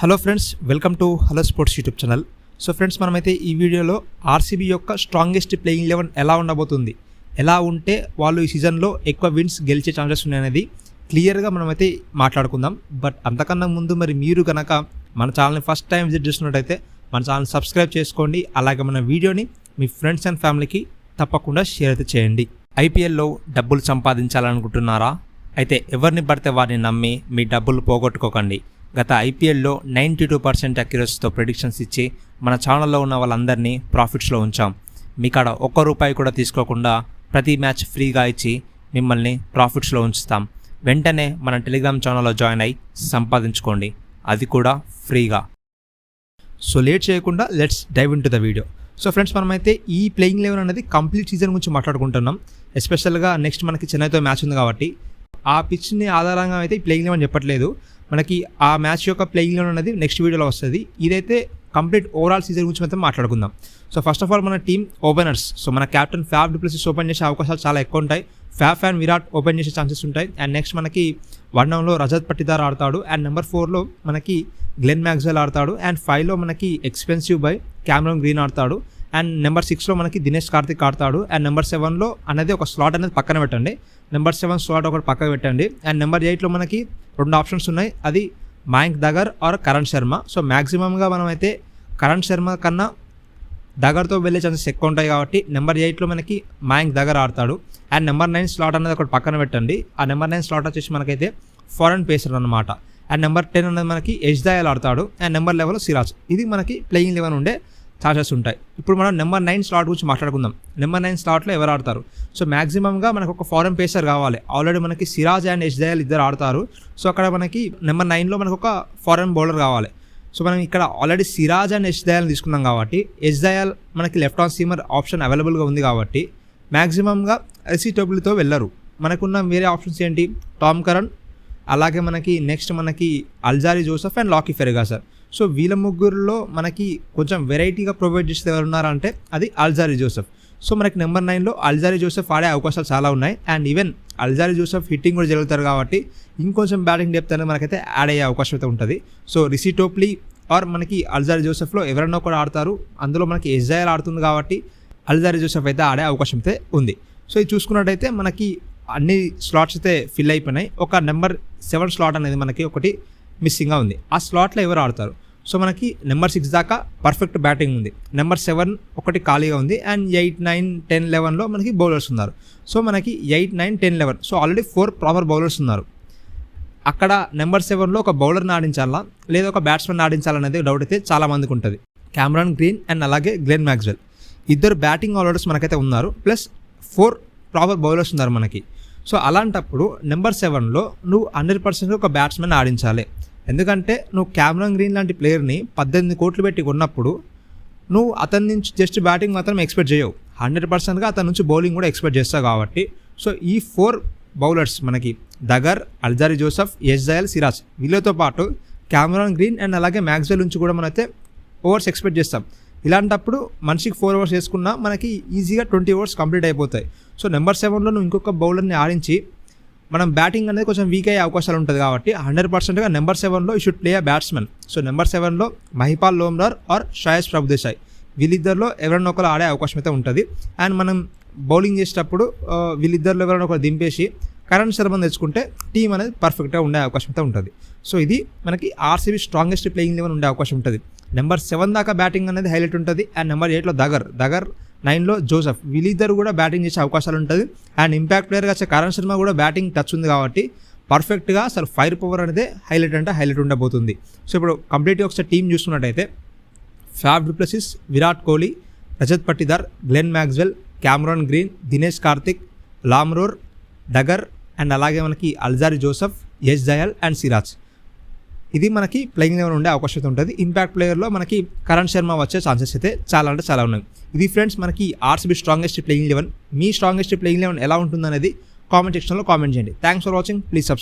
Hello friends, welcome to hello sports YouTube channel. So friends, మనమైతే ఈ వీడియోలో RCB యొక్క స్ట్రాంగెస్ట్ ప్లేయింగ్ 11 ఎలా ఉండబోతుంది, ఎలా ఉంటే వాళ్ళు ఈ సీజన్లో ఎక్కువ విన్స్ గెలిచే ఛాన్సెస్ ఉన్నాయనేది క్లియర్గా మనమైతే మాట్లాడుకుందాం. బట్ అంతకన్నా ముందు మీరు కనుక మన ఛానల్ని ఫస్ట్ టైం విజిట్ చేస్తున్నట్టయితే మన ఛానల్ సబ్స్క్రైబ్ చేసుకోండి. అలాగే మన వీడియోని మీ ఫ్రెండ్స్ అండ్ ఫ్యామిలీకి తప్పకుండా షేర్ అయితే చేయండి. ఐపీఎల్లో డబ్బులు సంపాదించాలనుకుంటున్నారా? అయితే ఎవరిని పడితే వారిని నమ్మి మీ డబ్బులు పోగొట్టుకోకండి. గత ఐపీఎల్లో 92% అక్యురసీతో ప్రెడిక్షన్స్ ఇచ్చి మన ఛానల్లో ఉన్న వాళ్ళందరినీ ప్రాఫిట్స్లో ఉంచాం. మీకాడ ₹1 కూడా తీసుకోకుండా ప్రతి మ్యాచ్ ఫ్రీగా ఇచ్చి మిమ్మల్ని ప్రాఫిట్స్లో ఉంచుతాం. వెంటనే మన టెలిగ్రామ్ ఛానల్లో జాయిన్ అయ్యి సంపాదించుకోండి, అది కూడా ఫ్రీగా. సో లేట్ చేయకుండా let's dive into the video. So friends, మనమైతే ఈ ప్లేయింగ్ 11 అనేది కంప్లీట్ సీజన్ గురించి మాట్లాడుకుంటున్నాం. ఎస్పెషల్గా నెక్స్ట్ మనకి చెన్నైతో మ్యాచ్ ఉంది కాబట్టి ఆ పిచ్ని ఆధారంగా అయితే ఈ ప్లేయింగ్ 11 చెప్పట్లేదు. మనకి ఆ మ్యాచ్ యొక్క ప్లేయింగ్ 11 అనేది నెక్స్ట్ వీడియోలో వస్తుంది. ఇదైతే కంప్లీట్ ఓవరాల్ సీజన్ గురించి అయితే మాట్లాడుకుందాం. సో ఫస్ట్ ఆఫ్ ఆల్ మన టీమ్ ఓపెనర్స్. సో మన కెప్టెన్ ఫ్యాఫ్ డు ప్లెసిస్ ఓపెన్ చేసే అవకాశాలు చాలా ఎక్కువ ఉంటాయి. ఫ్యాఫ్ అండ్ విరాట్ ఓపెన్ చేసే ఛాన్సెస్ ఉంటాయి. అండ్ నెక్స్ట్ మనకి 1 డౌన్లో రజత్ పట్టిదార్ ఆడతాడు. అండ్ నెంబర్ 4లో మనకి గ్లెన్ మ్యాక్స్వెల్ ఆడతాడు. అండ్ 5లో మనకి ఎక్స్పెన్సివ్ బై క్యామరన్ గ్రీన్ ఆడతాడు. అండ్ నెంబర్ 6లో మనకి దినేష్ కార్తిక్ ఆడతాడు. అండ్ నెంబర్ 7లో అనేది ఒక స్లాట్ అనేది పక్కన పెట్టండి. నెంబర్ 7 స్లాట్ ఒకటి పక్కన పెట్టండి. అండ్ నెంబర్ 8లో మనకి 2 ఆప్షన్స్ ఉన్నాయి. అది మయాంక్ దగర్ ఆర్ కరణ్ శర్మ. సో మ్యాక్సిమంగా మనం అయితే కరణ్ శర్మ కన్నా దగర్తో వెళ్ళే ఛాన్సెస్ ఎక్కువ ఉంటాయి కాబట్టి నెంబర్ 8లో మనకి మయాంక్ దగర్ ఆడతాడు. అండ్ నెంబర్ 9 స్లాట్ అనేది ఒకటి పక్కన పెట్టండి. ఆ నెంబర్ 9 స్లాట్ వచ్చేసి మనకైతే ఫారెన్ పేసర్ అనమాట. అండ్ నెంబర్ 10 అనేది మనకి యష్ దయాల్ ఆడతాడు. అండ్ నెంబర్ 11లో సిరాజ్. ఇది మనకి ప్లేయింగ్ 11 ఉండే ఛాన్సెస్ ఉంటాయి. ఇప్పుడు మనం నెంబర్ 9 స్లాట్ గురించి మాట్లాడుకుందాం. నెంబర్ 9 స్లాట్లో ఎవరు ఆడతారు? సో మ్యాక్సిమంగా మనకు ఒక ఫారెన్ పేసర్ కావాలి. ఆల్రెడీ మనకి సిరాజ్ అండ్ యష్ దయాల్ ఇద్దరు ఆడతారు. సో అక్కడ మనకి నెంబర్ 9లో మనకు ఒక ఫారెన్ బౌలర్ కావాలి. సో మనం ఇక్కడ ఆల్రెడీ సిరాజ్ అండ్ యష్ దయాల్ తీసుకున్నాం కాబట్టి యష్ దయాల్ మనకి లెఫ్ట్ ఆన్ సీమర్ ఆప్షన్ అవైలబుల్గా ఉంది కాబట్టి మ్యాక్సిమంగా ఎల్సీడబ్ల్యూతో వెళ్ళరు. మనకున్న వేరే ఆప్షన్స్ ఏంటి? టామ్ కరణ్, అలాగే మనకి నెక్స్ట్ మనకి Alzarri Joseph and Lockie Ferguson. So వీళ్ళ ముగ్గురులో మనకి కొంచెం వెరైటీగా ప్రొవైడ్ చేస్తే ఎవరు ఉన్నారంటే అది అల్జారీ జోసెఫ్. సో మనకి నెంబర్ 9లో అల్జారీ జోసెఫ్ ఆడే అవకాశాలు చాలా ఉన్నాయి. And even Alzarri Joseph hitting కూడా జరుగుతారు కాబట్టి ఇంకొంచెం బ్యాటింగ్ డెప్త్ అనేది మనకైతే యాడ్ అయ్యే అవకాశం అయితే ఉంటుంది. సో రిషి టోప్లీ ఆర్ మనకి అల్జారీ జోసెఫ్లో ఎవరైనా కూడా ఆడతారు. అందులో మనకి యష్ దయాల్ ఆడుతుంది కాబట్టి అల్జారీ జోసెఫ్ అయితే ఆడే అవకాశం అయితే ఉంది. సో ఇది చూసుకున్నట్టయితే మనకి అన్ని స్లాట్స్ అయితే ఫిల్ అయిపోయినాయి. ఒక నెంబర్ 7 స్లాట్ అనేది మనకి ఒకటి మిస్సింగ్గా ఉంది. ఆ స్లాట్లో ఎవరు ఆడతారు? సో మనకి నెంబర్ 6 దాకా పర్ఫెక్ట్ బ్యాటింగ్ ఉంది. నెంబర్ 7 ఒకటి ఖాళీగా ఉంది. అండ్ 8, 9, 10, 11లో మనకి బౌలర్స్ ఉన్నారు. సో మనకి 8, 9, 10, 11 సో ఆల్రెడీ 4 ప్రాపర్ బౌలర్స్ ఉన్నారు. అక్కడ నెంబర్ 7లో ఒక బౌలర్ని ఆడించాలా లేదా ఒక బ్యాట్స్మెన్ ఆడించాలనేది డౌట్ అయితే చాలా మందికి ఉంటుంది. క్యామరన్ గ్రీన్ అండ్ అలాగే గ్లెన్ మ్యాక్స్వెల్ ఇద్దరు బ్యాటింగ్ ఆల్రౌండర్స్ మనకైతే ఉన్నారు. ప్లస్ 4 ప్రాపర్ బౌలర్స్ ఉన్నారు మనకి. సో అలాంటప్పుడు నెంబర్ 7లో నువ్వు 100% ఒక బ్యాట్స్మెన్ ఆడించాలి. ఎందుకంటే నువ్వు క్యామరన్ గ్రీన్ లాంటి ప్లేయర్ని 18 కోట్లు పెట్టి కొన్నప్పుడు నువ్వు అతని నుంచి జస్ట్ బ్యాటింగ్ మాత్రం ఎక్స్పెక్ట్ చేయవు, 100%గా అతని నుంచి బౌలింగ్ కూడా ఎక్స్పెక్ట్ చేస్తావు కాబట్టి. సో ఈ 4 బౌలర్స్ మనకి దగర్, అల్జారీ జోసెఫ్, యష్ దయాల్, సిరాజ్ వీళ్ళతో పాటు క్యామరన్ గ్రీన్ అండ్ అలాగే మ్యాక్స్వెల్ నుంచి కూడా మనమైతే ఓవర్స్ ఎక్స్పెక్ట్ చేస్తాం. ఇలాంటప్పుడు మనిషికి 4 ఓవర్స్ వేసుకున్నా మనకి ఈజీగా 20 ఓవర్స్ కంప్లీట్ అయిపోతాయి. సో నెంబర్ 7లో నువ్వు ఇంకొక బౌలర్ని ఆడించి మనం బ్యాటింగ్ అనేది కొంచెం వీక్ అయ్యే అవకాశాలు ఉంటుంది కాబట్టి 100%గా నెంబర్ 7లో you should play a batsmen. So number 7లో మహిపాల్ లోమ్రార్ ఆర్ శ్రేయస్ ప్రభుదేశాయ్ వీళ్ళిద్దరిలో ఎవరైనా ఒకరు ఆడే అవకాశం అయితే ఉంటుంది. అండ్ మనం బౌలింగ్ చేసేటప్పుడు వీళ్ళిద్దరిలో ఎవరైనా ఒకరు దింపేసి కరణ్ శర్మను తెచ్చుకుంటే టీం అనేది పర్ఫెక్ట్గా ఉండే అవకాశం అయితే ఉంటుంది. సో ఇది మనకి ఆర్సీబీ స్ట్రాంగెస్ట్ ప్లేయింగ్ 11 ఉండే అవకాశం ఉంటుంది. నెంబర్ 7 దాకా బ్యాటింగ్ అనేది హైలైట్ ఉంటుంది. అండ్ నెంబర్ 8లో దగర్, 9లో జోసెఫ్ వీళ్ళిద్దరు కూడా బ్యాటింగ్ చేసే అవకాశాలు ఉంటుంది. అండ్ ఇంపాక్ట్ ప్లేయర్గా వచ్చే కరణ్ శర్మ కూడా బ్యాటింగ్ టచ్ ఉంది కాబట్టి పర్ఫెక్ట్గా అసలు ఫైర్ పవర్ అనేది హైలైట్ ఉండబోతుంది. సో ఇప్పుడు కంప్లీట్గా ఒకసారి టీం చూసుకున్నట్టయితే Faf du Plessis, Virat Kohli, Rajat Patidar, Glenn Maxwell, Cameron Green, Dinesh Karthik, Lomror, Dagar and అలాగే మనకి Alzarri Joseph, Yash Dayal and Siraj. ఇది మనకి ప్లేయింగ్ 11 ఉండే అవకాశం ఉంటుంది. ఇంపాక్ట్ ప్లేయర్లో మనకి కరణ్ శర్మ వచ్చే ఛాన్సెస్ అయితే చాలా ఉన్నాయి. ఇది ఫ్రెండ్స్ మనకి ఆర్సీబీ స్ట్రాంగెస్ట్ ప్లేయింగ్ 11. మీ స్ట్రాంగెస్ట్ ప్లేయింగ్ 11 ఎలా ఉంటుందనేది కామెంట్ సెక్షన్లో కామెంట్ చేయండి. Thanks for watching. Please subscribe.